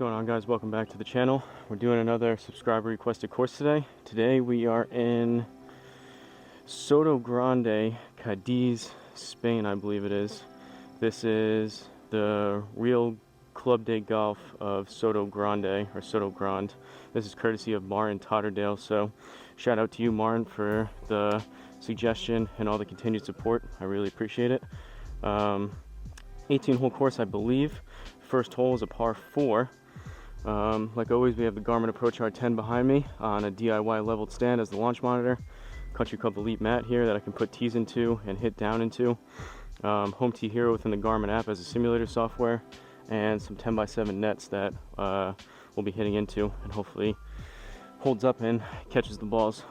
going on, guys? Welcome back to the channel. We're doing another subscriber requested course today. Today we are in Sotogrande, Cadiz, Spain, I believe it is. This is the real club day golf of Sotogrande, or Sotogrande. This is courtesy of Martin Totterdale, so shout out to you, Martin, for the suggestion and all the continued support. I really appreciate it. 18-hole course, I believe. First hole is a par 4. Like always, we have the Garmin Approach R10 behind me on a DIY leveled stand as the launch monitor. Country Club Elite mat here that I can put tees into and hit down into. Home Tee Hero within the Garmin app as a simulator software, and some 10x7 nets that we'll be hitting into and hopefully holds up and catches the balls.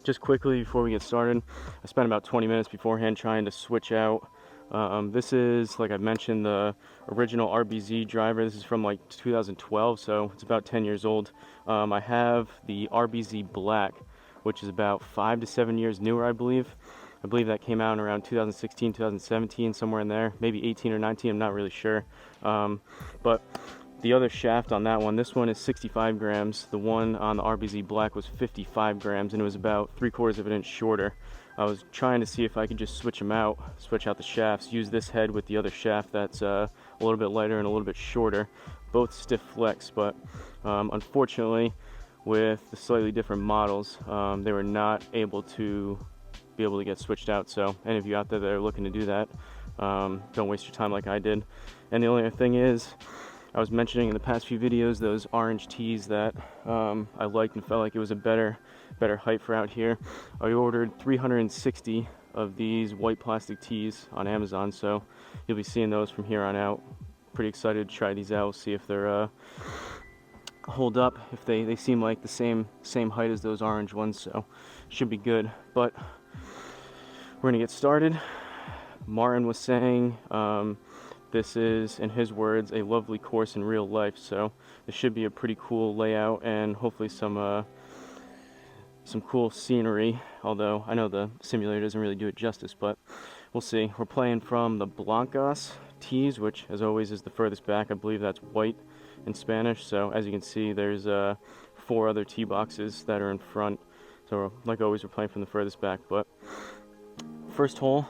Just quickly before we get started, I spent about 20 minutes beforehand trying to switch out. This is, like I mentioned, the original RBZ driver. This is from like 2012, so it's about 10 years old. I have the RBZ Black, which is about 5 to 7 years newer, I believe. I believe that came out around 2016, 2017, somewhere in there, maybe 18 or 19, I'm not really sure. But the other shaft on that one, this one is 65 grams. The one on the RBZ Black was 55 grams, and it was about 3/4 of an inch shorter. I was trying to see if I could just switch out the shafts, use this head with the other shaft that's a little bit lighter and a little bit shorter, both stiff flex, but unfortunately with the slightly different models, they were not able to get switched out. So any of you out there that are looking to do that, don't waste your time like I did. And the only other thing is, I was mentioning in the past few videos those orange tees that I liked and felt like it was a better height for out here. I ordered 360 of these white plastic tees on Amazon, so you'll be seeing those from here on out. Pretty excited to try these out, see if they're hold up, if they seem like the same height as those orange ones, so should be good. But we're gonna get started. Martin was saying this is, in his words, a lovely course in real life, so this should be a pretty cool layout and hopefully some cool scenery, although I know the simulator doesn't really do it justice, but we'll see. We're playing from the Blancas tees, which as always is the furthest back. I believe that's white in Spanish, so as you can see there's 4 other tee boxes that are in front, so like always we're playing from the furthest back. But first hole,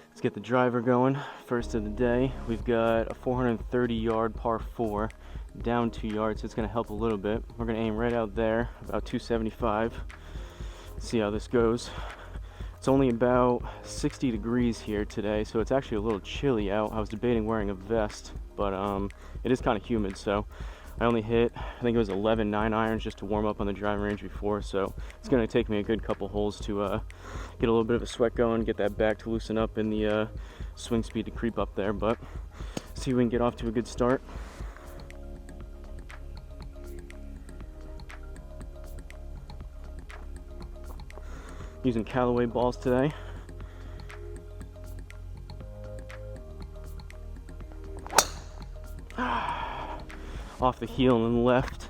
let's get the driver going. First of the day, we've got a 430-yard par 4, down 2 yards, so it's going to help a little bit. We're going to aim right out there, about 275. See how this goes. It's only about 60 degrees here today, so it's actually a little chilly out. I was debating wearing a vest, but it is kind of humid, so I only hit, I think it was 11 9-irons just to warm up on the driving range before, so it's going to take me a good couple holes to get a little bit of a sweat going, get that back to loosen up and the swing speed to creep up there. But see if we can get off to a good start. Using Callaway balls today. Off the heel and then left.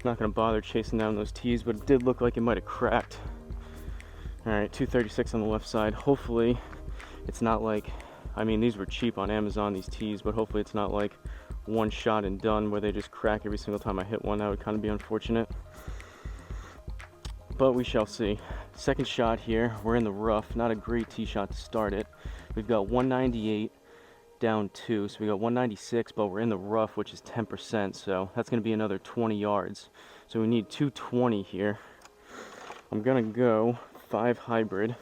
Not going to bother chasing down those tees, but it did look like it might have cracked. Alright, 236 on the left side. Hopefully it's not like, I mean, these were cheap on Amazon, these tees, but hopefully it's not like one shot and done where they just crack every single time I hit one. That would kind of be unfortunate, but we shall see. Second shot here, we're in the rough. Not a great tee shot to start it. We've got 198 down 2, so we got 196, but we're in the rough, which is 10%, so that's going to be another 20 yards. So we need 220 here. I'm gonna go 5 hybrid.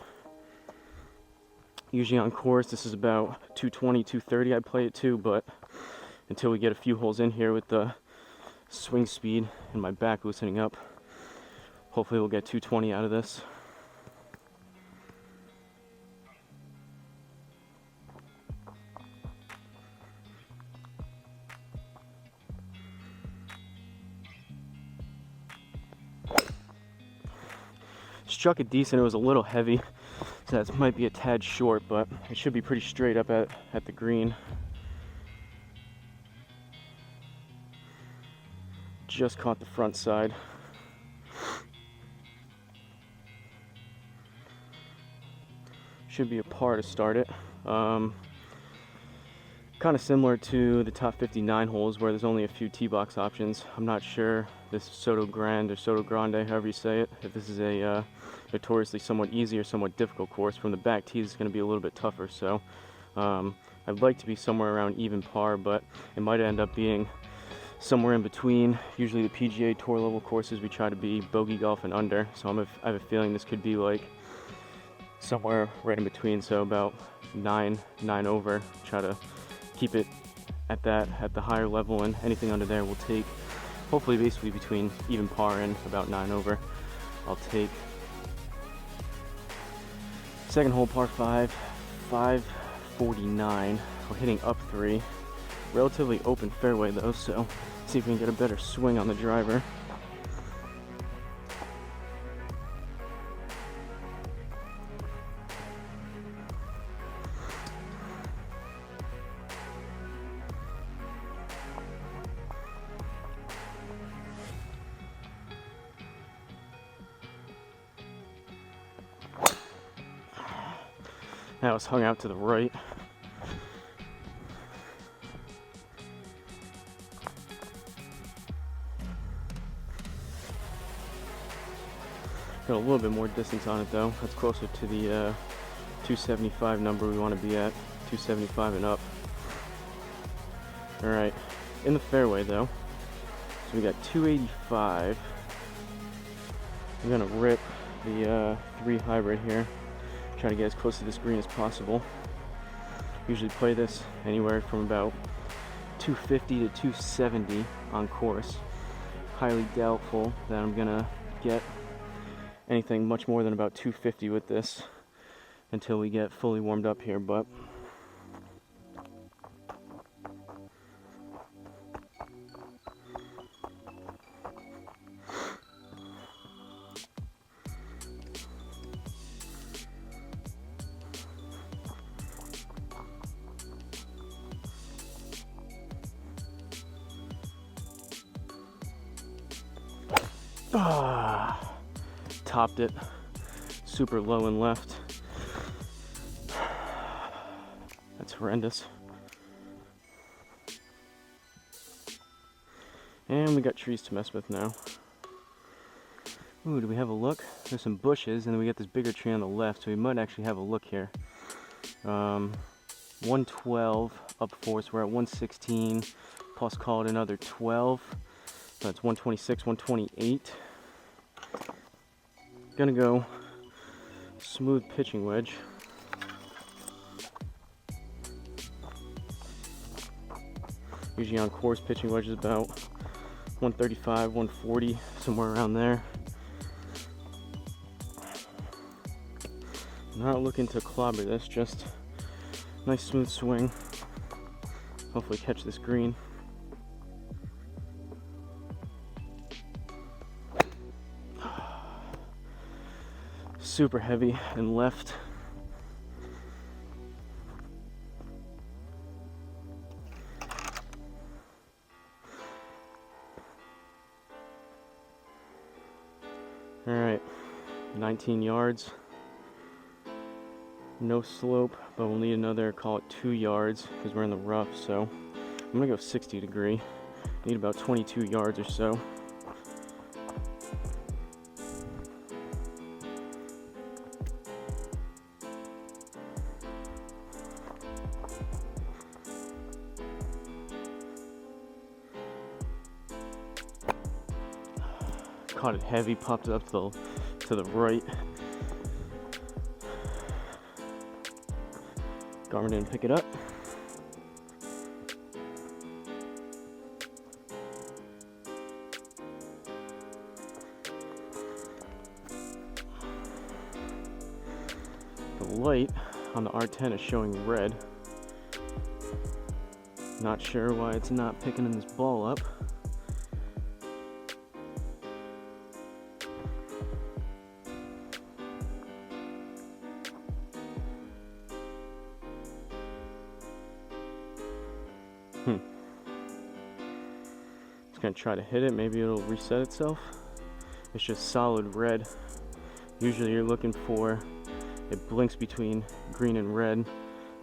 Usually on course this is about 220, 230 I play it to, but until we get a few holes in here with the swing speed and my back loosening up, hopefully we'll get 220 out of this. Struck it decent. It was a little heavy, so that might be a tad short, but it should be pretty straight up at the green. Just caught the front side. should be a par to start it. Kind of similar to the top 59 holes where there's only a few tee box options. I'm not sure this Sotogrande or Sotogrande, however you say it, if this is a notoriously somewhat easy or somewhat difficult course. From the back tees, it's going to be a little bit tougher. So I'd like to be somewhere around even par, but it might end up being somewhere in between. Usually the PGA Tour level courses, we try to be bogey golf and under. So I have a feeling this could be like somewhere right in between. So about 9 over. Try to keep it at the higher level, and anything under there will take hopefully basically between even par and about 9 over. I'll take second hole, par 5, 549. We're hitting up 3, relatively open fairway though, so see if we can get a better swing on the driver. Now it's hung out to the right. Got a little bit more distance on it though. That's closer to the 275 number we want to be at, 275 and up. All right, in the fairway though. So we got 285. I'm gonna rip the 3 hybrid here. Try to get as close to this green as possible. Usually play this anywhere from about 250 to 270 on course. Highly doubtful that I'm gonna get anything much more than about 250 with this until we get fully warmed up here, but topped it super low and left. That's horrendous. And we got trees to mess with now. Ooh, do we have a look? There's some bushes, and then we got this bigger tree on the left, so we might actually have a look here. 112 up 4, so we're at 116, plus call it another 12. So that's 126, 128. Gonna go smooth pitching wedge. Usually on course, pitching wedge is about 135, 140, somewhere around there. Not looking to clobber this, just nice smooth swing. Hopefully catch this green. Super heavy and left. All right, 19 yards. No slope, but we'll need another, call it 2 yards because we're in the rough. So I'm gonna go 60 degree. Need about 22 yards or so. Caught it heavy, popped it up to the right. Garmin didn't pick it up. The light on the R10 is showing red. Not sure why it's not picking this ball up. Just gonna try to hit it, maybe it'll reset itself. It's just solid red. Usually you're looking for It blinks between green and red.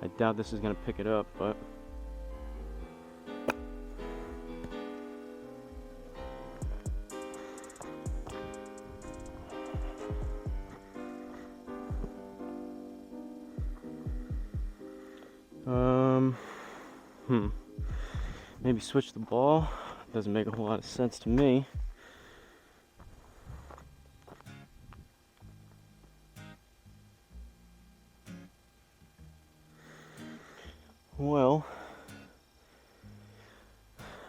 I doubt this is going to pick it up, but maybe switch the ball. Doesn't make a whole lot of sense to me. Well,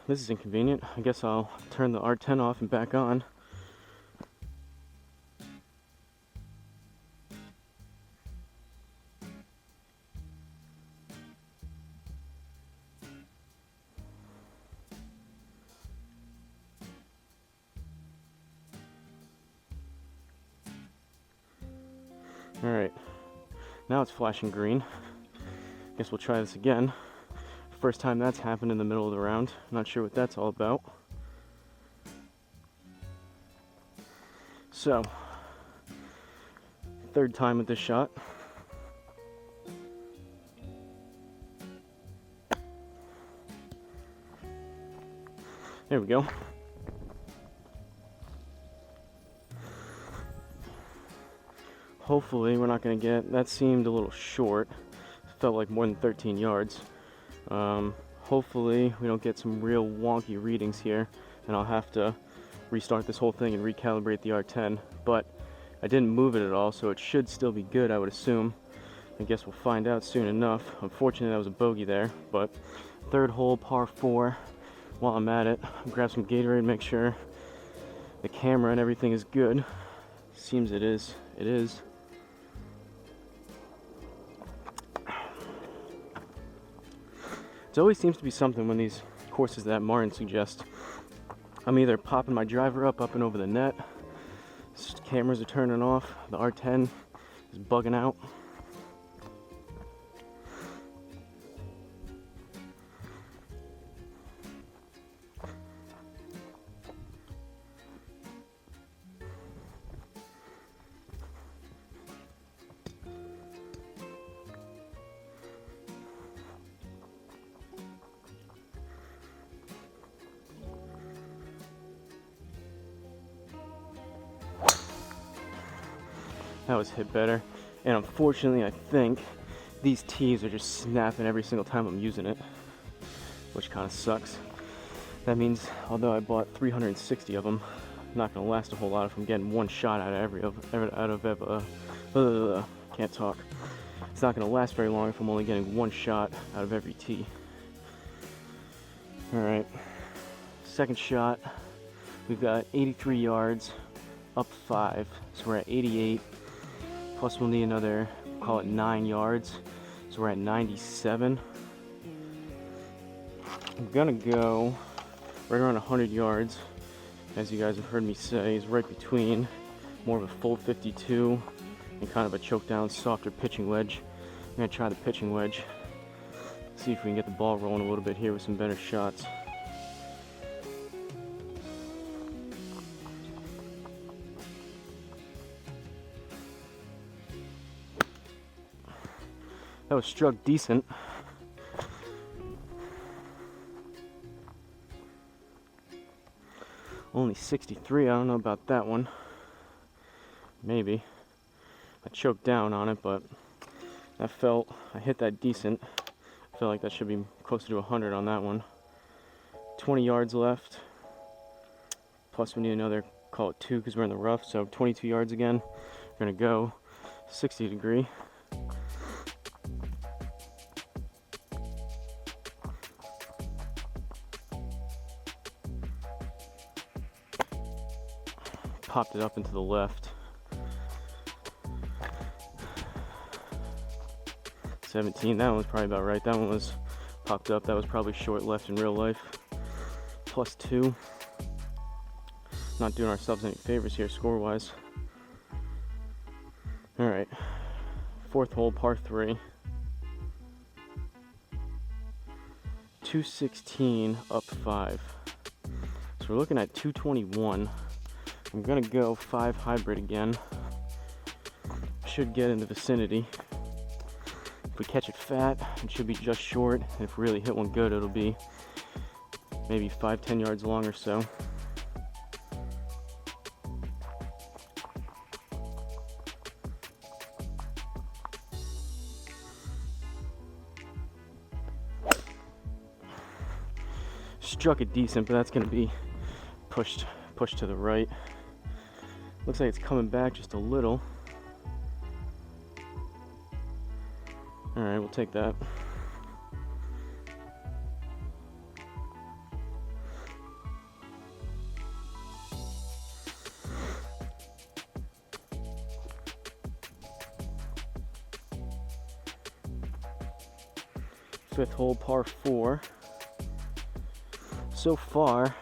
this is inconvenient. I guess I'll turn the R10 off and back on. Alright, now it's flashing green. Guess we'll try this again. First time that's happened in the middle of the round. Not sure what that's all about. So, third time with this shot. There we go. Hopefully we're not going to get, that seemed a little short. Felt like more than 13 yards. Hopefully we don't get some real wonky readings here and I'll have to restart this whole thing and recalibrate the R10, but I didn't move it at all, so it should still be good, I would assume. I guess we'll find out soon enough. Unfortunately that was a bogey there, but third hole, par 4. While I'm at it, I'll grab some Gatorade, make sure the camera and everything is good. Seems it is. It is. There always seems to be something when these courses that Martin suggests. I'm either popping my driver up and over the net, cameras are turning off, the R10 is bugging out. That was hit better, and unfortunately I think these tees are just snapping every single time I'm using it, which kind of sucks. That means although I bought 360 of them, I'm not going to last a whole lot if I'm getting one shot out of can't talk. It's not going to last very long if I'm only getting one shot out of every tee. Alright, second shot, we've got 83 yards, up 5, so we're at 88. Plus we'll need another, call it 9 yards, so we're at 97. I'm gonna go right around 100 yards, as you guys have heard me say, is right between more of a full 52 and kind of a choke down, softer pitching wedge. I'm gonna try the pitching wedge, see if we can get the ball rolling a little bit here with some better shots. That was struck decent. Only 63, I don't know about that one. Maybe. I choked down on it, but I hit that decent. I feel like that should be closer to 100 on that one. 20 yards left. Plus we need another, call it 2 because we're in the rough, so 22 yards again. We're gonna go 60 degree. Popped it up into the left. 17, that one was probably about right. That one was popped up. That was probably short left in real life. Plus 2. Not doing ourselves any favors here score-wise. Alright. Fourth hole, par 3. 216, up 5. So we're looking at 221. I'm gonna go 5 hybrid again. should get in the vicinity. If we catch it fat, it should be just short. And if we really hit one good, it'll be maybe 5-10 yards long or so. Struck it decent, but that's going to be pushed to the right. Looks like it's coming back just a little. All right, we'll take that. Fifth hole, par 4. So far,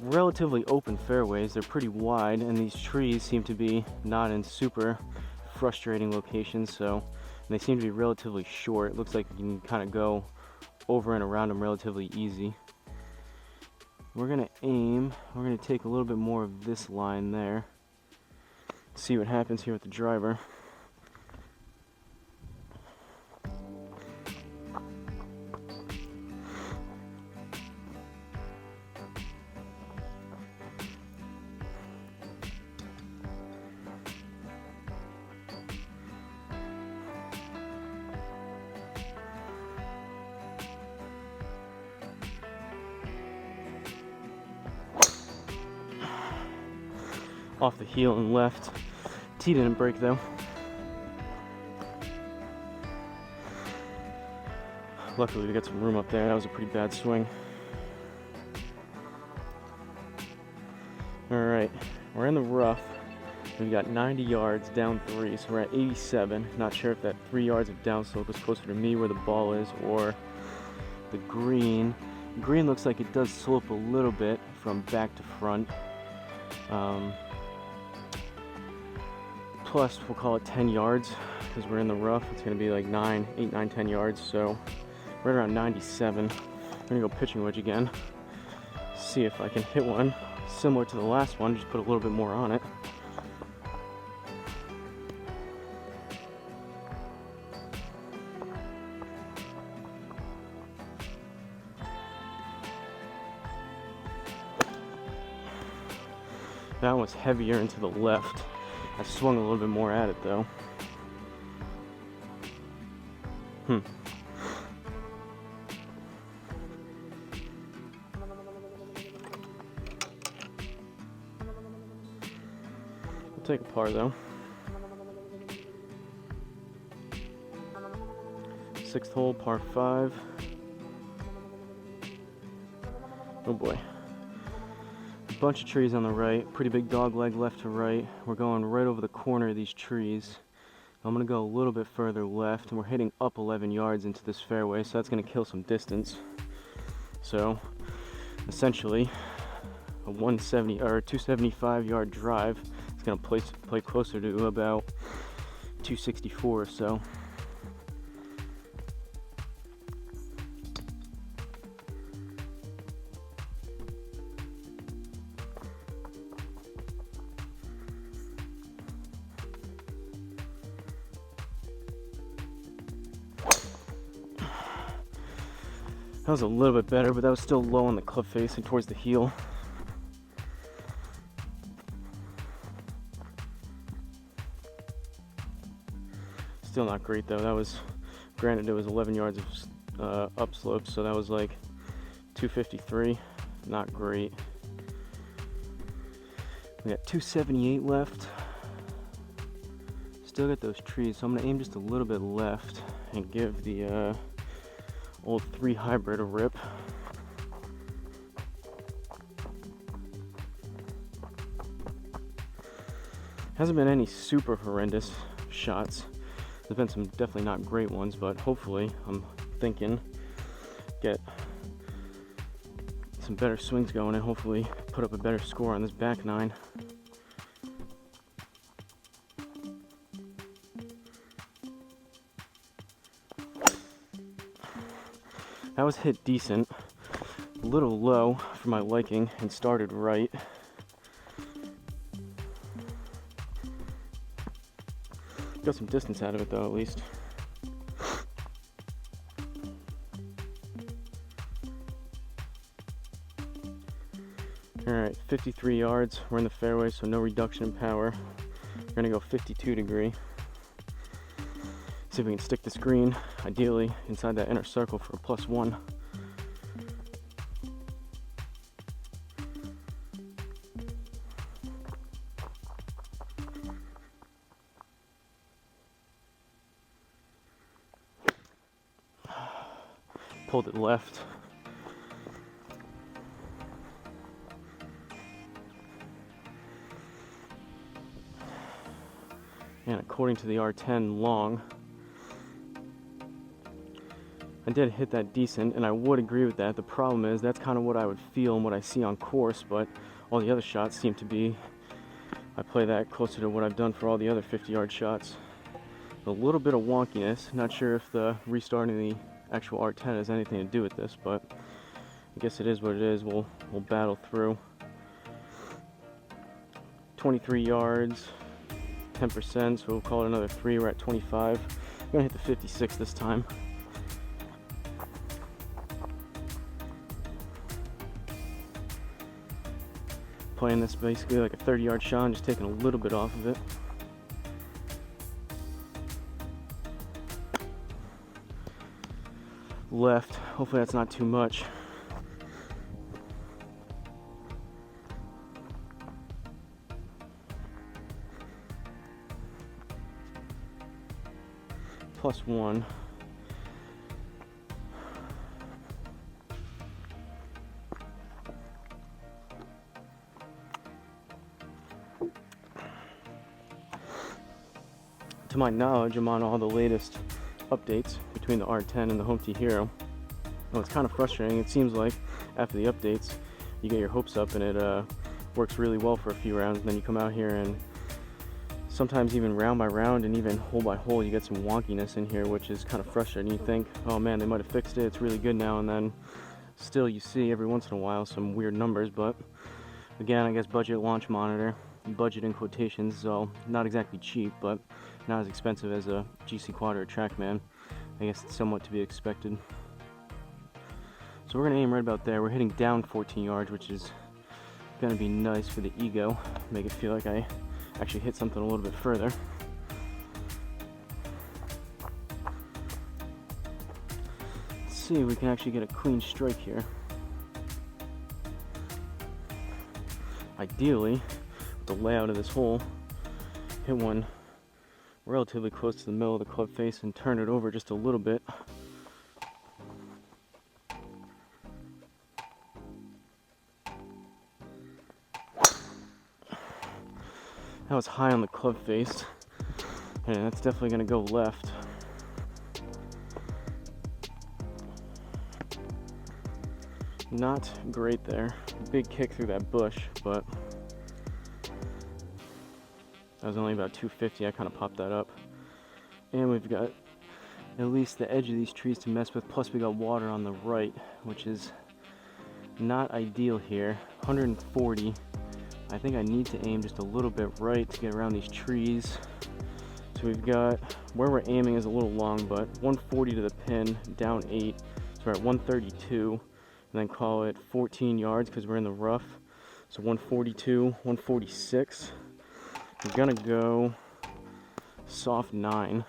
relatively open fairways. They're pretty wide, and these trees seem to be not in super frustrating locations, so they seem to be relatively short. It looks like you can kind of go over and around them relatively easy. We're gonna take a little bit more of this line there. See what happens here with the driver. Off the heel and left. Tee didn't break though. Luckily we got some room up there. That was a pretty bad swing. Alright, we're in the rough. We've got 90 yards down 3, so we're at 87. Not sure if that 3 yards of downslope is closer to me where the ball is or the green. The green looks like it does slope a little bit from back to front. Plus, we'll call it 10 yards because we're in the rough. It's going to be like 8, 9, 10 yards, so right around 97. I'm going to go pitching wedge again. See if I can hit one similar to the last one, just put a little bit more on it. That one was heavier into the left. I swung a little bit more at it though. We'll take a par though. Sixth hole, par 5. Oh boy. Bunch of trees on the right, pretty big dog leg left to right. We're going right over the corner of these trees. I'm going to go a little bit further left, and we're hitting up 11 yards into this fairway, so that's going to kill some distance. So essentially a 170 or 275 yard drive is going to play closer to about 264 or so. That was a little bit better, but that was still low on the club face and towards the heel. Still not great though. That was, granted it was 11 yards of upslope, so that was like 253. Not great. We got 278 left. Still got those trees, so I'm gonna aim just a little bit left and give the old 3 hybrid a rip. Hasn't been any super horrendous shots. There's been some definitely not great ones, but hopefully I'm thinking get some better swings going and hopefully put up a better score on this back 9. That was hit decent, a little low for my liking, and started right. Got some distance out of it though, at least. Alright, 53 yards. We're in the fairway, so no reduction in power. We're gonna go 52 degree. See if we can stick this green, ideally, inside that inner circle for a +1. Pulled it left. And according to the R10 long, I did hit that decent, and I would agree with that. The problem is that's kind of what I would feel and what I see on course, but all the other shots seem to be, I play that closer to what I've done for all the other 50-yard shots. A little bit of wonkiness. Not sure if the restarting the actual R10 has anything to do with this, but I guess it is what it is. We'll battle through. 23 yards, 10%, so we'll call it another 3. We're at 25. I'm gonna hit the 56 this time. Playing this basically like a 30-yard shot and just taking a little bit off of it. Left, hopefully that's not too much. +1. To my knowledge, I'm on all the latest updates between the R10 and the Home T Hero. Well, it's kind of frustrating. It seems like after the updates, you get your hopes up and it works really well for a few rounds, and then you come out here and sometimes even round by round and even hole by hole, you get some wonkiness in here, which is kind of frustrating. You think, oh man, they might have fixed it, it's really good now, and then still you see every once in a while some weird numbers. But again, I guess budget launch monitor, budget in quotations, so not exactly cheap, but not as expensive as a GC Quad or a TrackMan. I guess it's somewhat to be expected. So we're gonna aim right about there. We're hitting down 14 yards, which is gonna be nice for the ego, make it feel like I actually hit something a little bit further. Let's see if we can actually get a clean strike here. Ideally, the layout of this hole, hit one relatively close to the middle of the club face and turn it over just a little bit. That was high on the club face, and that's definitely going to go left. Not great there. Big kick through that bush, but that was only about 250. I kind of popped that up. And we've got at least the edge of these trees to mess with, plus we got water on the right, which is not ideal here. 140. I think I need to aim just a little bit right to get around these trees. So we've got, where we're aiming is a little long, but 140 to the pin, down 8. So we're at 132, and then call it 14 yards because we're in the rough. So 142, 146. We're gonna go soft 9.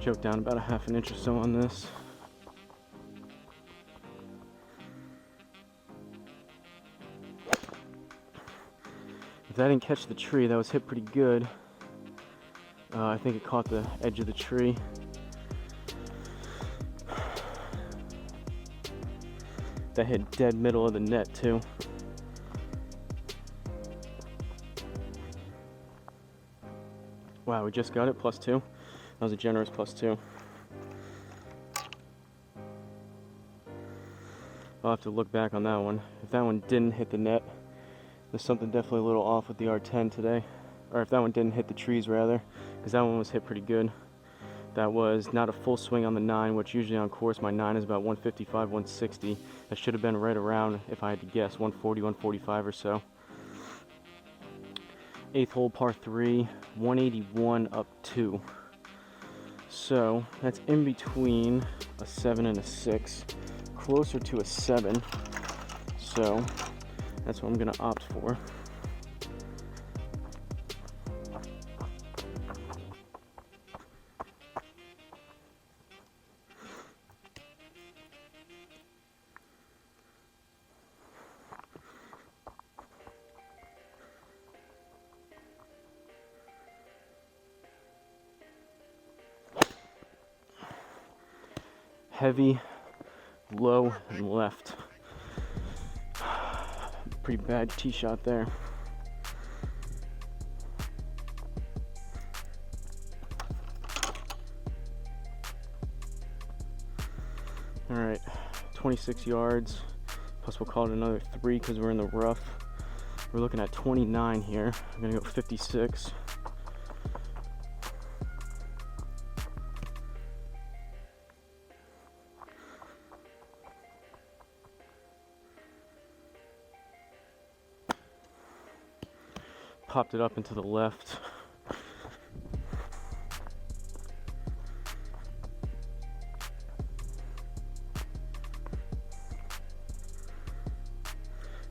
Choke down about a ½ inch or so on this. If that didn't catch the tree, that was hit pretty good. I think it caught the edge of the tree. That hit dead middle of the net too. Wow, we just got it, +2. That was a generous +2. I'll have to look back on that one. If that one didn't hit the net, there's something definitely a little off with the R10 today. Or if that one didn't hit the trees rather, because that one was hit pretty good. That was not a full swing on the 9, which usually on course my 9 is about 155, 160. That should have been right around, if I had to guess, 140, 145 or so. 8th hole, par 3, 181 up 2. So that's in between a 7 and a 6, closer to a 7. So that's what I'm going to opt for. Heavy, low, and left. Pretty bad tee shot there. All right, 26 yards, plus we'll call it another 3 because we're in the rough. We're looking at 29 here. I'm gonna go 56. Popped it up into the left.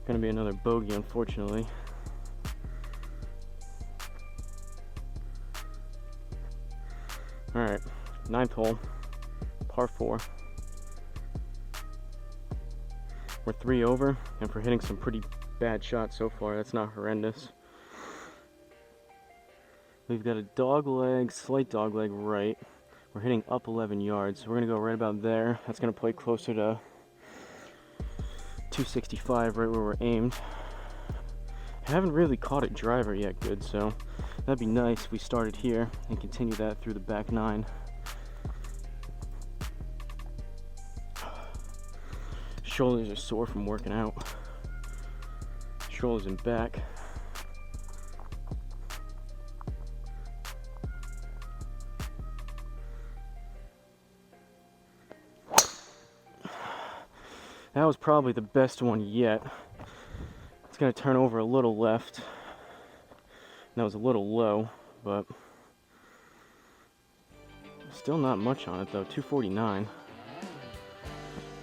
Gonna be another bogey, unfortunately. All right, 9th hole, par 4. We're 3 over, and for hitting some pretty bad shots so far, that's not horrendous. We've got a dog leg, slight dog leg right. We're hitting up 11 yards, so we're gonna go right about there. That's gonna play closer to 265, right where we're aimed. I haven't really caught it driver yet good, so that'd be nice if we started here and continue that through the back 9. Shoulders are sore from working out. Shoulders and back. That was probably the best one yet. It's going to turn over a little left. That was a little low, but still not much on it though, 249.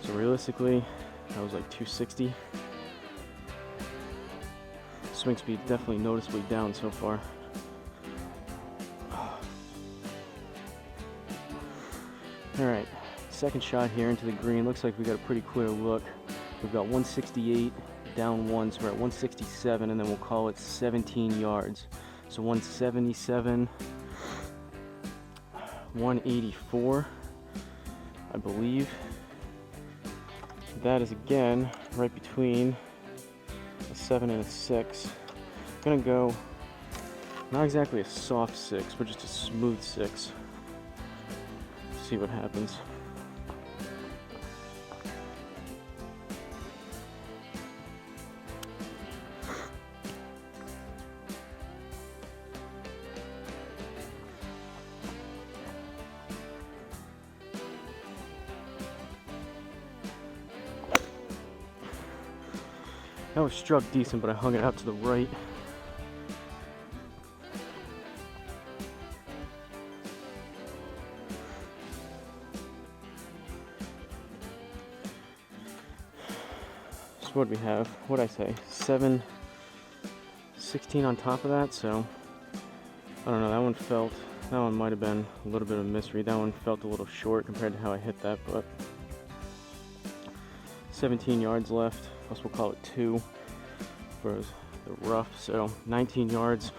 So realistically, that was like 260. Swing speed definitely noticeably down so far. Alright, second shot here into the green. Looks like we got a pretty clear look. We've got 168 down 1, so we're at 167, and then we'll call it 17 yards. So 177, 184, I believe. That is again right between a 7 and a 6. Gonna go not exactly a soft 6, but just a smooth 6. See what happens. That was struck decent, but I hung it out to the right. So what do we have? What'd I say? 716 on top of that, so I don't know, that one might have been a little bit of a misread. That one felt a little short compared to how I hit that, but 17 yards left, plus we'll call it 2 for the rough, so 19 yards,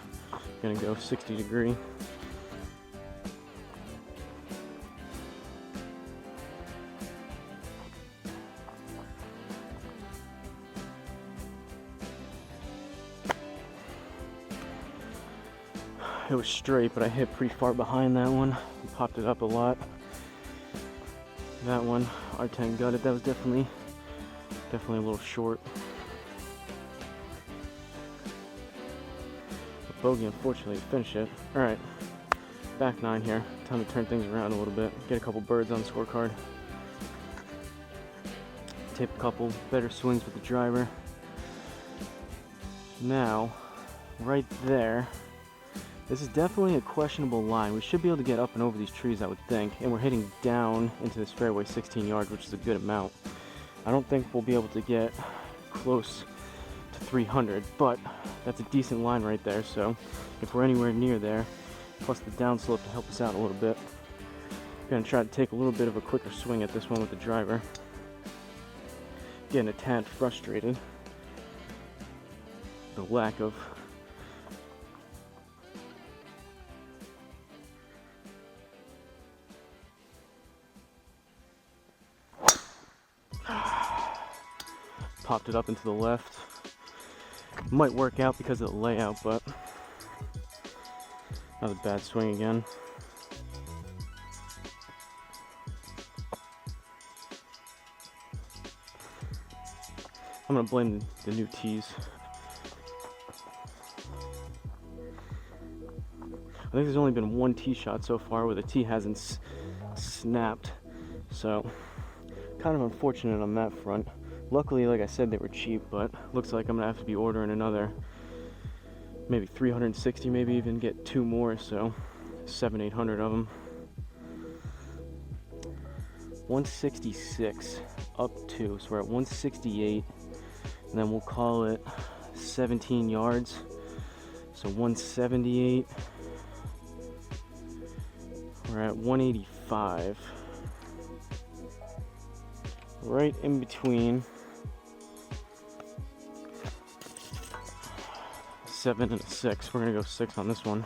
gonna go 60 degree. It was straight, but I hit pretty far behind that one. Popped it up a lot. That one, R10 got it. That was definitely a little short. The bogey, unfortunately, to finish it. All right, Back 9 here. Time to turn things around a little bit. Get a couple birds on the scorecard. Take a couple better swings with the driver. Now, right there, this is definitely a questionable line. We should be able to get up and over these trees, I would think, and we're hitting down into this fairway 16 yards, which is a good amount. I don't think we'll be able to get close to 300, but that's a decent line right there, so if we're anywhere near there, plus the downslope to help us out a little bit, I'm going to try to take a little bit of a quicker swing at this one with the driver. Getting a tad frustrated. The lack of popped it up into the left. Might work out because of the layout, but that was a bad swing again. I'm gonna blame the new tees. I think there's only been one tee shot so far where the tee hasn't snapped, so kind of unfortunate on that front. Luckily, like I said, they were cheap, but looks like I'm gonna have to be ordering another, maybe 360, maybe even get 2 more, so 700-800 of them. 166 up 2, so we're at 168, and then we'll call it 17 yards, so 178. We're at 185. Right in between 7 and a 6. We're gonna go 6 on this one.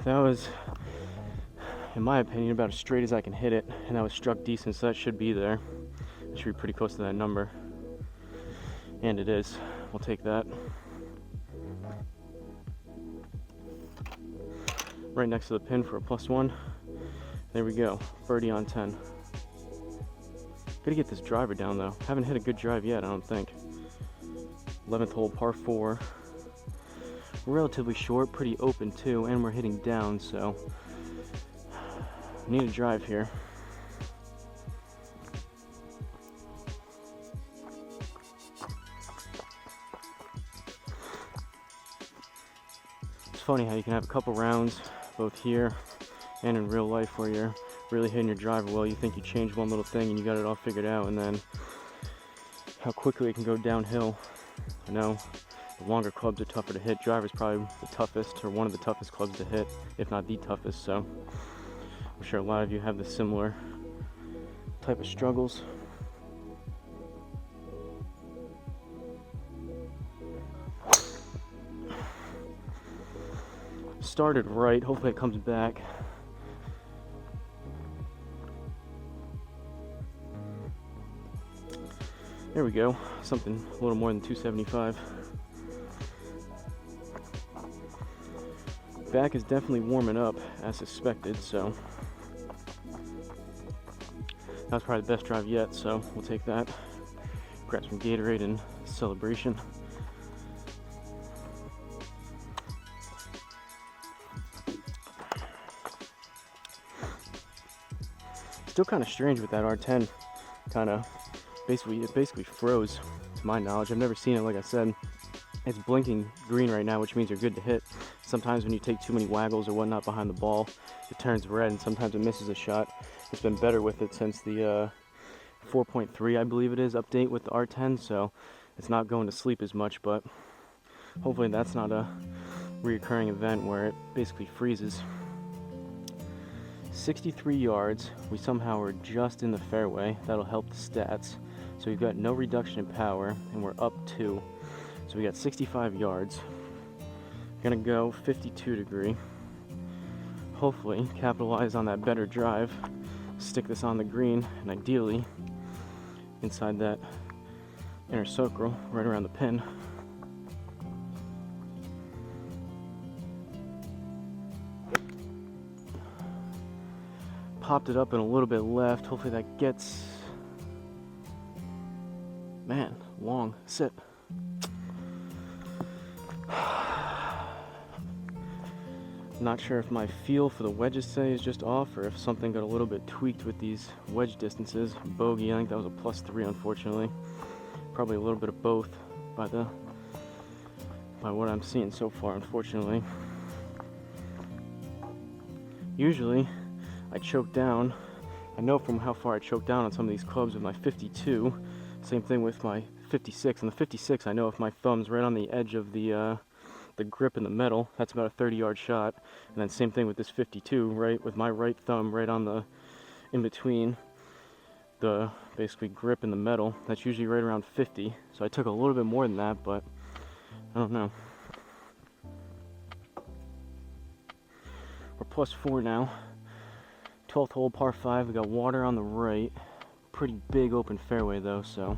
That was, in my opinion, about as straight as I can hit it, and that was struck decent, so that should be there. It should be pretty close to that number. And it is. We'll take that. Right next to the pin for a +1. There we go. Birdie on 10. Gotta get this driver down though. Haven't hit a good drive yet, I don't think. 11th hole, par 4. Relatively short, pretty open too, and we're hitting down, so need a drive here. It's funny how you can have a couple rounds, both here and in real life, where you're really hitting your driver well. You think you changed one little thing and you got it all figured out, and then how quickly it can go downhill. I know the longer clubs are tougher to hit. Driver's probably the toughest, or one of the toughest clubs to hit, if not the toughest, so I'm sure a lot of you have the similar type of struggles. Started right, hopefully it comes back. There we go, something a little more than 275. Back is definitely warming up as suspected, so that was probably the best drive yet, so we'll take that. Grab some Gatorade in celebration. Still kind of strange with that R10. It basically froze, to my knowledge. I've never seen it, like I said. It's blinking green right now, which means you're good to hit. Sometimes when you take too many waggles or whatnot behind the ball, it turns red, and sometimes it misses a shot. It's been better with it since the 4.3, I believe it is, update with the R10, so it's not going to sleep as much, but hopefully that's not a reoccurring event where it basically freezes. 63 yards, we somehow are just in the fairway. That'll help the stats. So we've got no reduction in power, and we're up 2. So we got 65 yards. Gonna go 52 degree. Hopefully capitalize on that better drive, stick this on the green, and ideally inside that inner circle right around the pin. popped it up and a little bit left. Hopefully that gets, man, long, sit. Not sure if my feel for the wedges today is just off or if something got a little bit tweaked with these wedge distances. Bogey, I think that was a +3, unfortunately. Probably a little bit of both by what I'm seeing so far, unfortunately. Usually I choke down. I know from how far I choke down on some of these clubs with my 52. Same thing with my 56. And the 56, I know if my thumb's right on the edge of the grip in the metal, that's about a 30-yard shot. And then same thing with this 52, right, with my right thumb right on the in between the basically grip in the metal, that's usually right around 50. So I took a little bit more than that, but I don't know. We're +4 now. 12th hole, par 5. We got water on the right. Pretty big open fairway though, so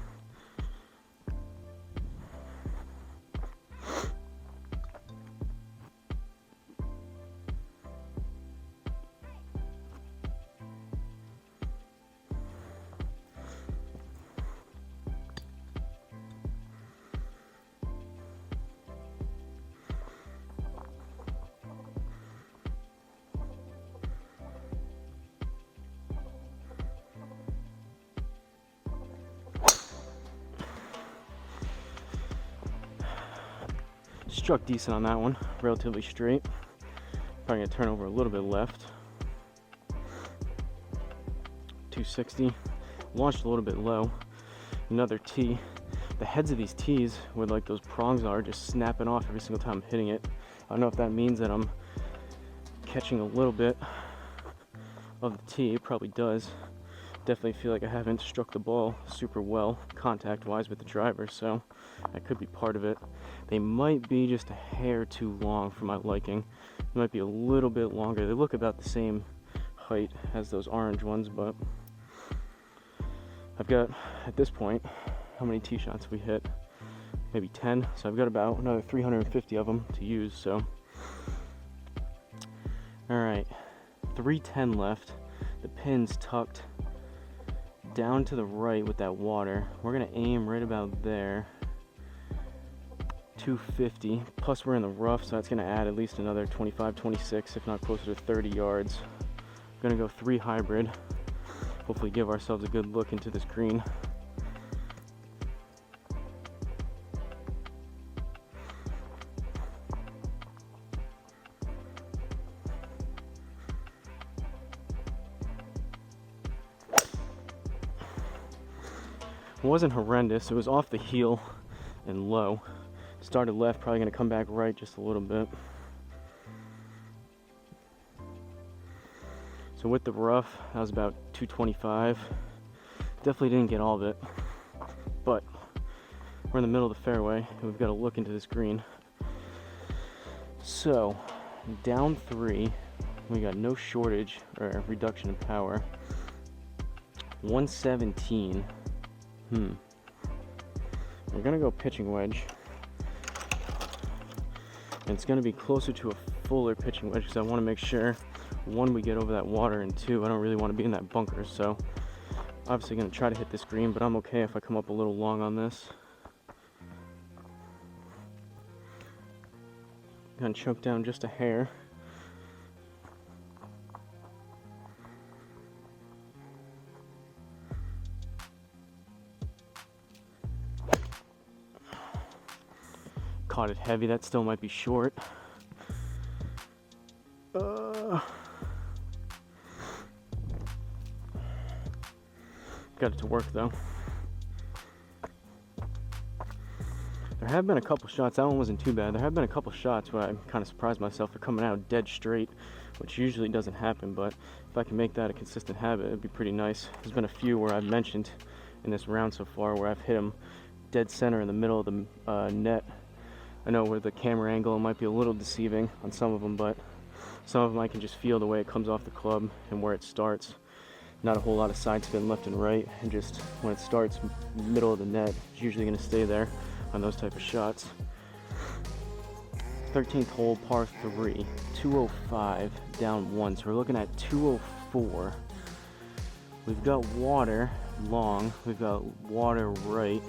struck decent on that one, relatively straight. Probably gonna turn over a little bit left. 260. Launched a little bit low. Another tee. The heads of these tees, where like those prongs are, just snapping off every single time I'm hitting it. I don't know if that means that I'm catching a little bit of the tee. It probably does. Definitely feel like I haven't struck the ball super well contact-wise with the driver, so that could be part of it. They might be just a hair too long for my liking. They might be a little bit longer. They look about the same height as those orange ones, but I've got, at this point, how many tee shots we hit? Maybe 10, so I've got about another 350 of them to use, so. All right, 310 left. The pin's tucked down to the right with that water. We're gonna aim right about there. 250, plus we're in the rough, so that's gonna add at least another 25, 26, if not closer to 30 yards. We're gonna go 3 hybrid. Hopefully give ourselves a good look into this green. It wasn't horrendous. It was off the heel and low. Started left, probably gonna come back right just a little bit. So with the rough, that was about 225. Definitely didn't get all of it, but we're in the middle of the fairway and we've got to look into this green. So down 3, we got no shortage or reduction in power. 117. We're gonna go pitching wedge. And it's gonna be closer to a fuller pitching wedge because I want to make sure, 1, we get over that water, and 2, I don't really want to be in that bunker. So obviously gonna try to hit this green, but I'm okay if I come up a little long on this. Gonna choke down just a hair. Caught it heavy. That still might be short. Got it to work though. There have been a couple shots. That one wasn't too bad. There have been a couple shots where I kind of surprised myself for coming out dead straight, which usually doesn't happen, but if I can make that a consistent habit, it'd be pretty nice. There's been a few where I've mentioned in this round so far where I've hit them dead center in the middle of the net. I know with the camera angle it might be a little deceiving on some of them, but some of them I can just feel the way it comes off the club and where it starts. Not a whole lot of side spin left and right, and just when it starts middle of the net, it's usually going to stay there on those type of shots. 13th hole, par 3, 205, down 1. So we're looking at 204 We've got water long, we've got water right.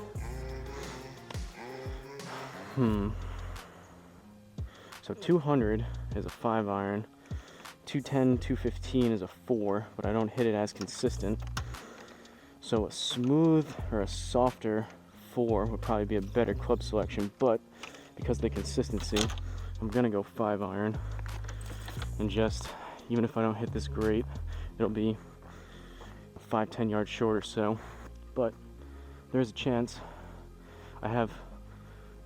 So 200 is a 5 iron, 210, 215 is a 4, but I don't hit it as consistent. So a smooth or a softer 4 would probably be a better club selection, but because of the consistency, I'm gonna go 5 iron. And just, even if I don't hit this great, it'll be 5-10 yards short or so. But there's a chance. I have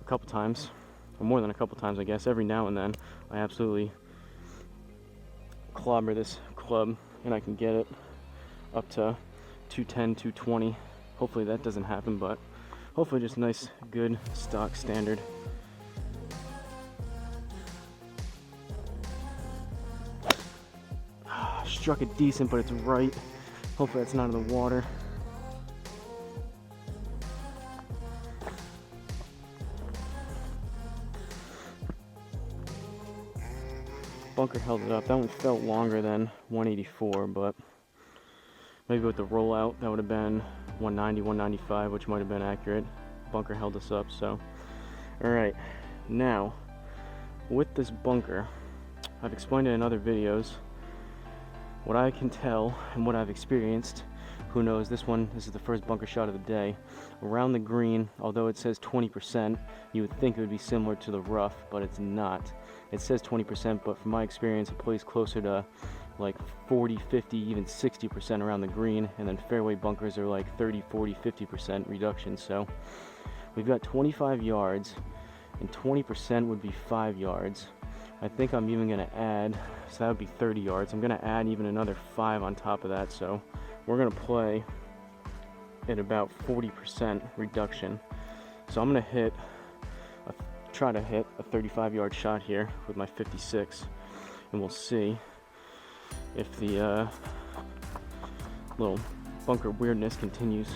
a couple times, or more than a couple times I guess, every now and then, I absolutely clobber this club and I can get it up to 210, 220. Hopefully that doesn't happen, but hopefully just nice, good, stock, standard. Struck it decent, but it's right. Hopefully that's not in the water. Bunker held it up. That one felt longer than 184, but maybe with the rollout that would have been 190, 195, which might have been accurate. Bunker held us up, so. Alright, now, with this bunker, I've explained it in other videos. What I can tell and what I've experienced, who knows, this is the first bunker shot of the day. Around the green, although it says 20%, you would think it would be similar to the rough, but it's not. It says 20%, but from my experience, it plays closer to like 40, 50, even 60% around the green, and then fairway bunkers are like 30, 40, 50% reduction. So we've got 25 yards, and 20% would be 5 yards. I think I'm even going to add, so that would be 30 yards. I'm going to add even another 5 on top of that, so we're going to play at about 40% reduction. So I'm going to try to hit a 35-yard shot here with my 56, and we'll see if the little bunker weirdness continues.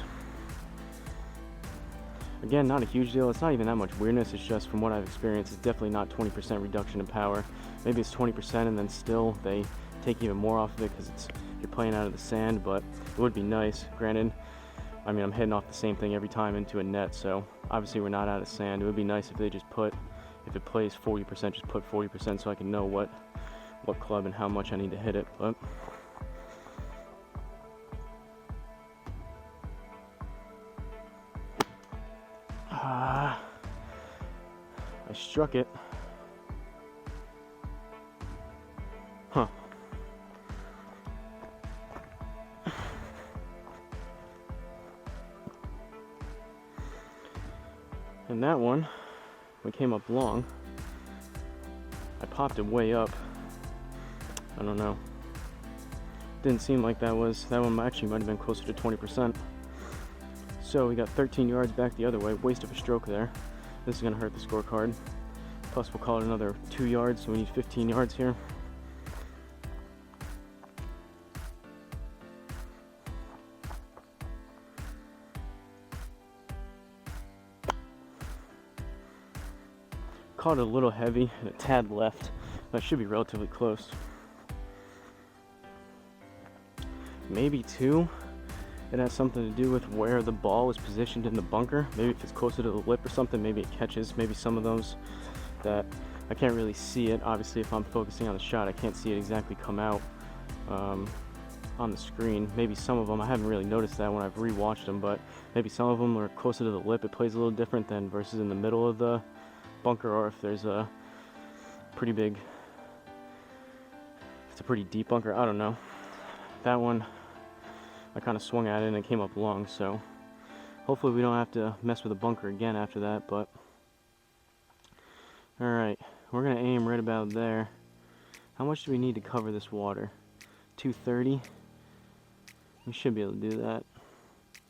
Again, not a huge deal. It's not even that much weirdness. It's just from what I've experienced, it's definitely not 20% reduction in power. Maybe it's 20% and then still they take even more off of it because you're playing out of the sand, but it would be nice. Granted, I mean, I'm hitting off the same thing every time into a net, so obviously we're not out of sand. It would be nice if they just if it plays 40%, just put 40% so I can know what club and how much I need to hit it. But I struck it. Huh. And that one, we came up long. I popped it way up. I don't know. Didn't seem like that one actually might have been closer to 20%. So we got 13 yards back the other way, waste of a stroke there. This is gonna hurt the scorecard. Plus we'll call it another 2 yards, so we need 15 yards here. Caught it a little heavy and a tad left. That should be relatively close. Maybe 2. It has something to do with where the ball is positioned in the bunker. Maybe if it's closer to the lip or something, maybe it catches. Maybe some of those that I can't really see it. Obviously, if I'm focusing on the shot, I can't see it exactly come out on the screen. Maybe some of them, I haven't really noticed that when I've rewatched them, but maybe some of them are closer to the lip. It plays a little different than versus in the middle of the bunker, or if there's a pretty big, it's a pretty deep bunker. I don't know. That one, I kind of swung at it and it came up long, so hopefully we don't have to mess with the bunker again after that. But alright, we're going to aim right about there. How much do we need to cover this water? 230? We should be able to do that.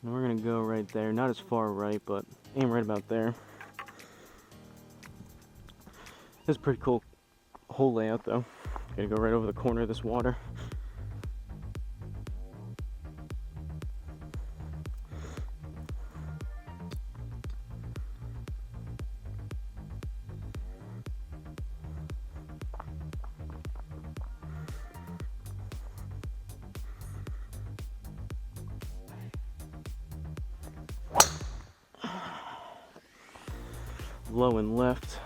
And we're going to go right there. Not as far right, but aim right about there. This is a pretty cool hole layout though. Gotta go right over the corner of this water. low and left.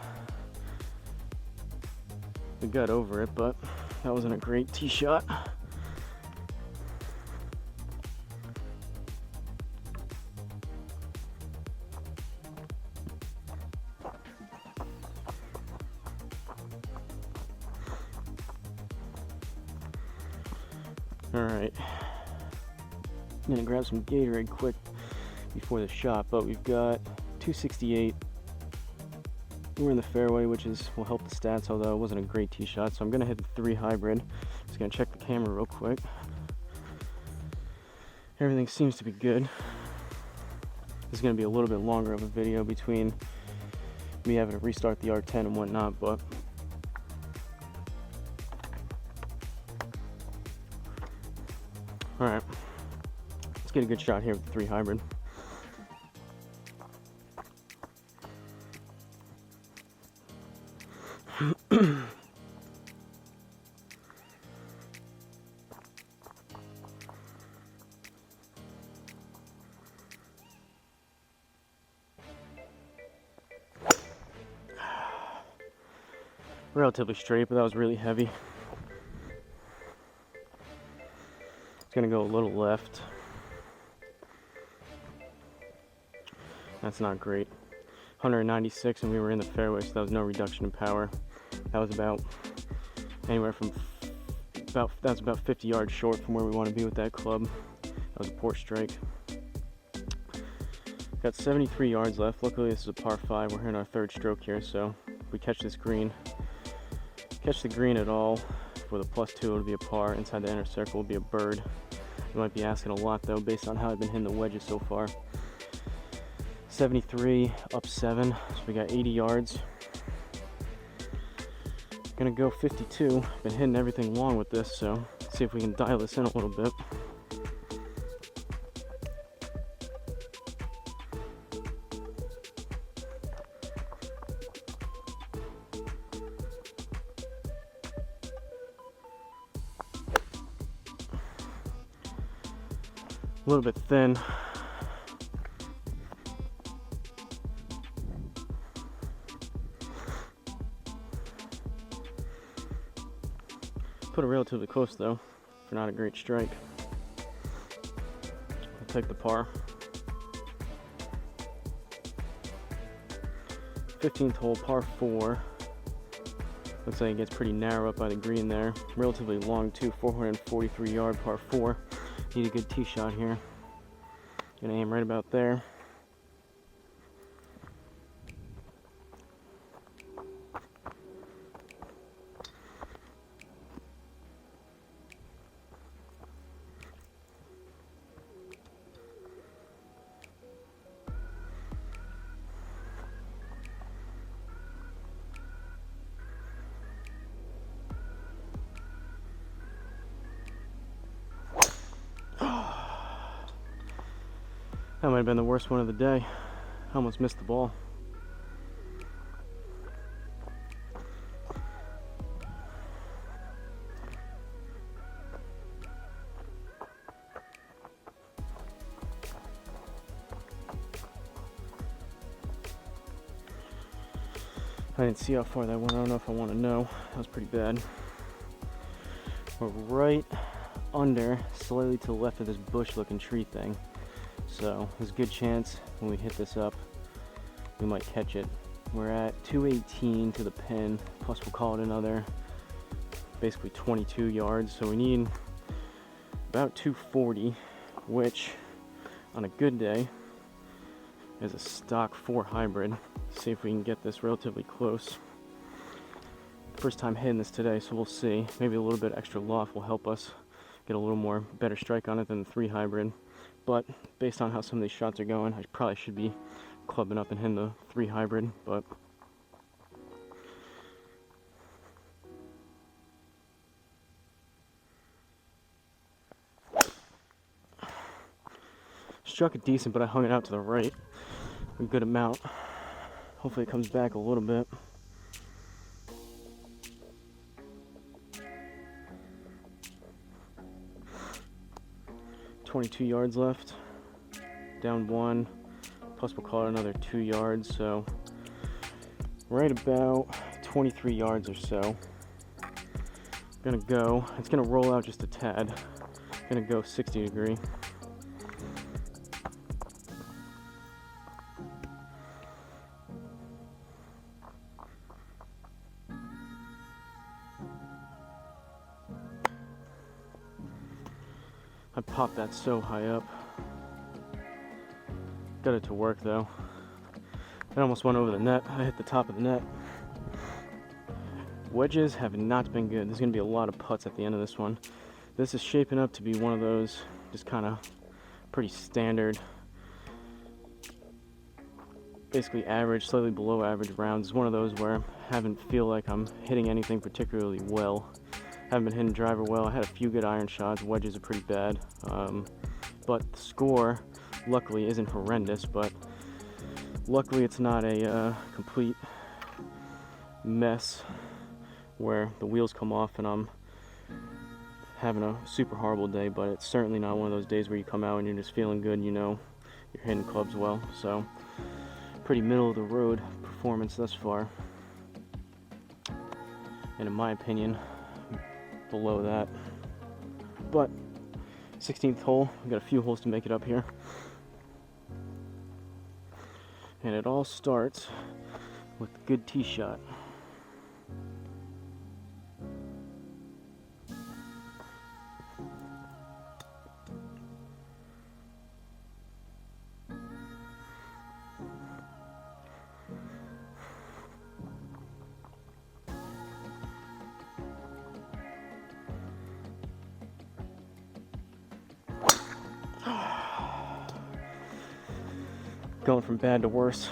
We got over it, but that wasn't a great tee shot. All right, I'm gonna grab some Gatorade quick before the shot, but we've got 268. We're in the fairway, which will help the stats, although it wasn't a great tee shot. So I'm gonna hit the 3 hybrid. Just gonna check the camera real quick. Everything seems to be good. This is gonna be a little bit longer of a video between me having to restart the R10 and whatnot, but all right, let's get a good shot here with the 3 hybrid. Relatively straight, but that was really heavy. It's gonna go a little left. That's not great. 196, and we were in the fairway, so that was no reduction in power. That was about anywhere from that's about 50 yards short from where we want to be with that club. That was a poor strike. Got 73 yards left. Luckily, this is a par 5. We're in our 3rd stroke here, so if we catch the green at all with a +2, it'll be a par. Inside the inner circle will be a bird. You might be asking a lot though, based on how I've been hitting the wedges so far. 73 up 7, so we got 80 yards. Gonna go 52. Been hitting everything long with this, so let's see if we can dial this in a little bit. A little bit thin. Put it relatively close though, for not a great strike. I'll take the par. 15th hole, par 4. Looks like it gets pretty narrow up by the green there. Relatively long too, 443 yard par 4. Need a good tee shot here. Gonna aim right about there. That might have been the worst one of the day. I almost missed the ball. I didn't see how far that went. I don't know if I want to know. That was pretty bad. We're right under, slightly to the left of this bush looking tree thing. So there's a good chance when we hit this up, we might catch it. We're at 218 to the pin, plus we'll call it another basically 22 yards. So we need about 240, which on a good day is a stock 4 hybrid. See if we can get this relatively close. First time hitting this today, so we'll see. Maybe a little bit extra loft will help us get a little more better strike on it than the 3 hybrid. But based on how some of these shots are going, I probably should be clubbing up and hitting the 3 hybrid, but struck it decent, but I hung it out to the right a good amount. Hopefully it comes back a little bit. $22 yards left, down 1, plus we'll call it another 2 yards, so right about 23 yards or so. Gonna go, it's gonna roll out just a tad. Gonna go 60 degree. I popped that so high up. Got it to work though. I almost went over the net. I hit the top of the net. Wedges have not been good. There's going to be a lot of putts at the end of this one. This is shaping up to be one of those just kind of pretty standard, basically average, slightly below average rounds. It's one of those where I haven't feel like I'm hitting anything particularly well. Haven't been hitting driver well. I had a few good iron shots. Wedges are pretty bad. But the score, luckily, isn't horrendous, but luckily it's not a complete mess where the wheels come off and I'm having a super horrible day, but it's certainly not one of those days where you come out and you're just feeling good, you know, you're hitting clubs well. So pretty middle of the road performance thus far, and in my opinion below that. But 16th hole, we've got a few holes to make it up here, and it all starts with a good tee shot. Going from bad to worse.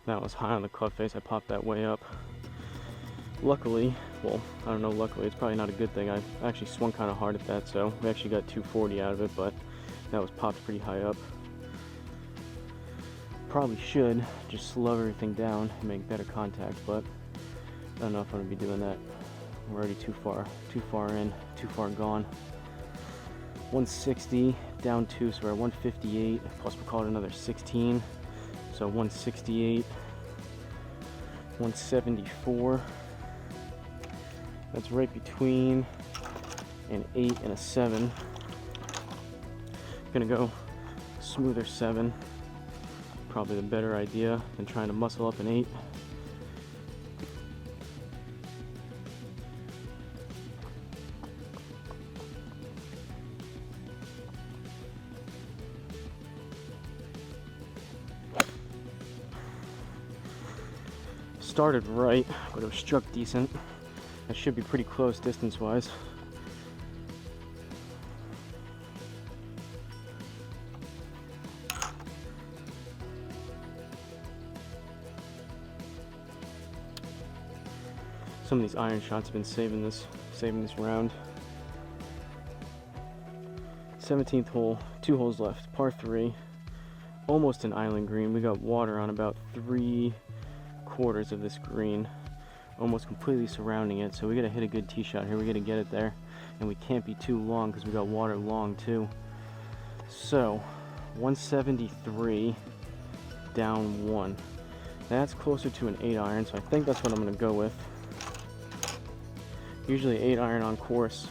That was high on the club face. I popped that way up. Luckily, well, I don't know, luckily, it's probably not a good thing. I actually swung kind of hard at that, so we actually got 240 out of it, but that was popped pretty high up. Probably should just slow everything down and make better contact, but I don't know if I'm gonna be doing that. We're already too far in, too far gone. 160 down 2, so we're at 158, plus we called another 16, so 168, 174. That's right between an 8 and a 7. Gonna go smoother 7. Probably the better idea than trying to muscle up an 8. Started right, but it was struck decent. That should be pretty close distance-wise. Some of these iron shots have been saving this round. 17th hole, 2 holes left, par 3, almost an island green. We got water on about 3/4 of this green, almost completely surrounding it. So we gotta hit a good tee shot here. We gotta get it there, and we can't be too long because we got water long too. So 173 down 1. That's closer to an 8 iron, so I think that's what I'm gonna go with. Usually 8 iron on course,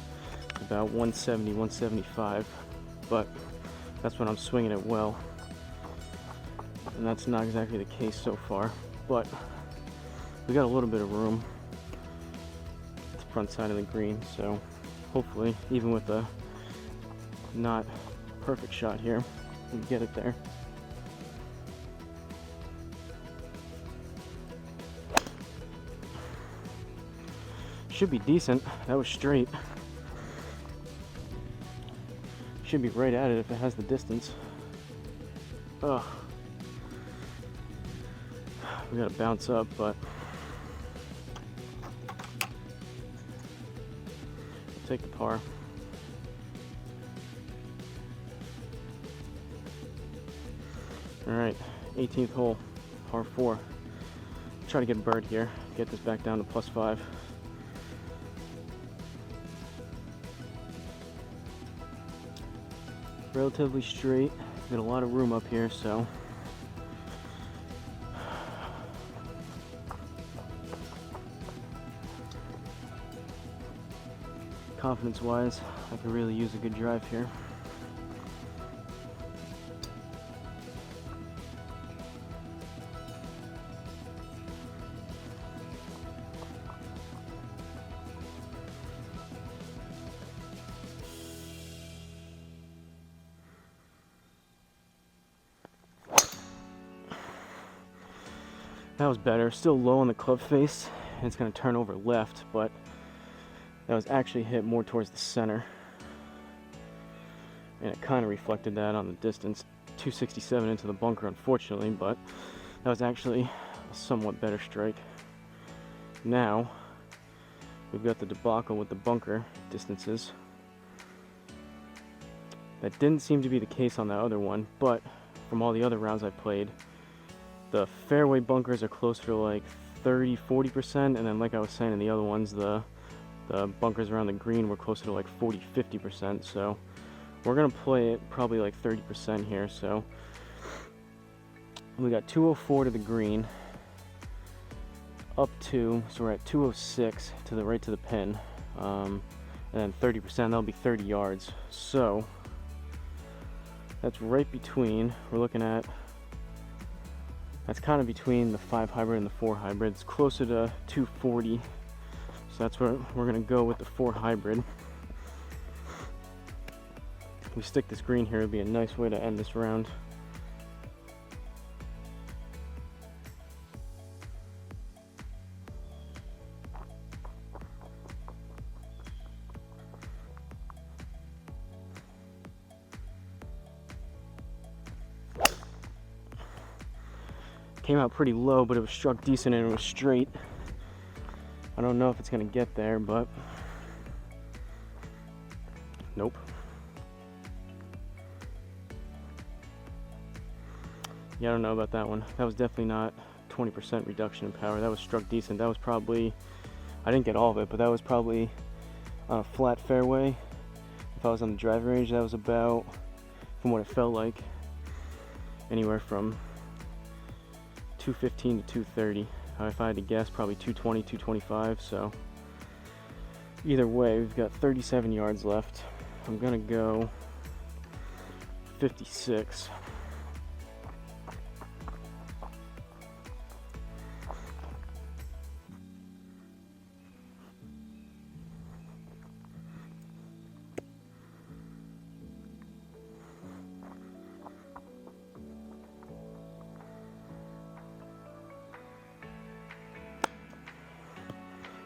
about 170, 175, but that's when I'm swinging it well. And that's not exactly the case so far, but we got a little bit of room at the front side of the green, so hopefully, even with a not perfect shot here, we can get it there. Should be decent. That was straight. Should be right at it if it has the distance. Ugh. We gotta bounce up, but I'll take the par. Alright, 18th hole, par 4. Try to get a bird here, get this back down to +5. relatively straight. Got a lot of room up here, so confidence-wise, I could really use a good drive here. That was better. Still low on the club face, and it's going to turn over left, but that was actually hit more towards the center. And it kind of reflected that on the distance. 267 into the bunker, unfortunately, but that was actually a somewhat better strike. Now, we've got the debacle with the bunker distances. That didn't seem to be the case on that other one, but from all the other rounds I played, the fairway bunkers are closer to like 30-40%, and then like I was saying in the other ones, the bunkers around the green were closer to like 40-50%, so we're gonna play it probably like 30% here. So we got 204 to the green, up to, so we're at 206 to the right to the pin, and then 30%, that'll be 30 yards. So that's right between, we're looking at, that's kind of between the 5 hybrid and the 4 hybrid. It's closer to 240, so that's where we're gonna go with the 4 hybrid. If we stick this green here, it'd be a nice way to end this round. Came out pretty low, but it was struck decent and it was straight. I don't know if it's gonna get there, but nope. Yeah, I don't know about that one. That was definitely not 20% reduction in power. That was struck decent. That was probably, I didn't get all of it, but that was probably on a flat fairway. If I was on the driving range, that was about, from what it felt like, anywhere from 215 to 230. If I had to guess, probably 220, 225. So either way, we've got 37 yards left. I'm gonna go 56.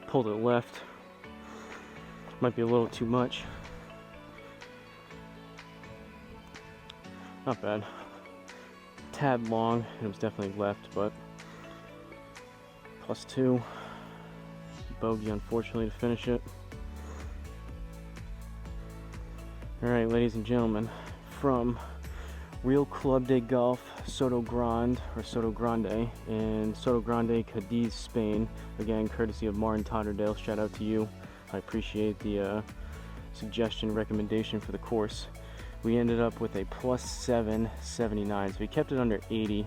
Pulled it left. Might be a little too much. Not bad. Tad long, and it was definitely left, but +2. Bogey, unfortunately, to finish it. Alright, ladies and gentlemen, from Real Club de Golf Sotogrande in Sotogrande, Cadiz, Spain. Again, courtesy of Martin Totterdale. Shout out to you. I appreciate the suggestion, recommendation for the course. We ended up with a +779, so we kept it under 80.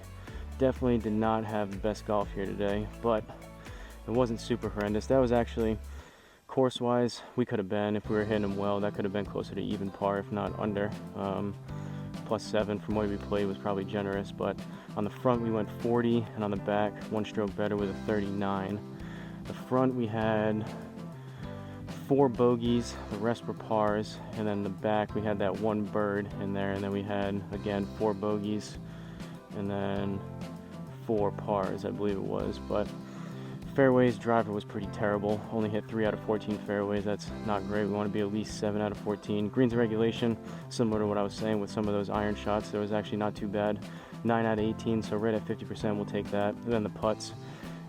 Definitely did not have the best golf here today, but it wasn't super horrendous. That was actually, course-wise, we could have been, if we were hitting them well, that could have been closer to even par, if not under. +7 from what we played was probably generous, but on the front we went 40, and on the back, one stroke better with a 39. The front we had 4 bogeys, the rest were pars, and then the back we had that one bird in there, and then we had, again, 4 bogeys, and then 4 pars, I believe it was. But fairways, driver was pretty terrible. Only hit 3 out of 14 fairways. That's not great. We want to be at least 7 out of 14. Greens and regulation, similar to what I was saying with some of those iron shots, there was actually not too bad. 9 out of 18, so right at 50%, we'll take that. And then the putts,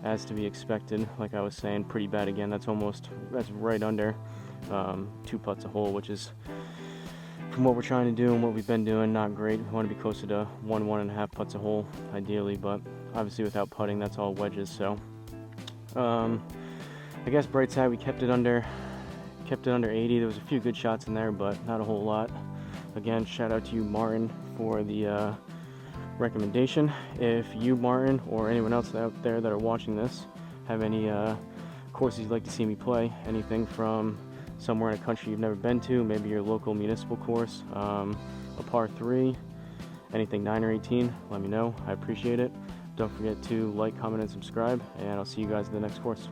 as to be expected, like I was saying, pretty bad again. That's right under 2 putts a hole, which is, from what we're trying to do and what we've been doing, not great. We want to be closer to 1.5 putts a hole, ideally, but obviously without putting, that's all wedges, so. I guess bright side, we kept it under 80. There was a few good shots in there, but not a whole lot. Again, shout out to you, Martin, for the recommendation. If you, Martin, or anyone else out there that are watching this have any courses you'd like to see me play, anything from somewhere in a country you've never been to, maybe your local municipal course, a par 3, anything 9 or 18, let me know. I appreciate it. Don't forget to like, comment, and subscribe, and I'll see you guys in the next course.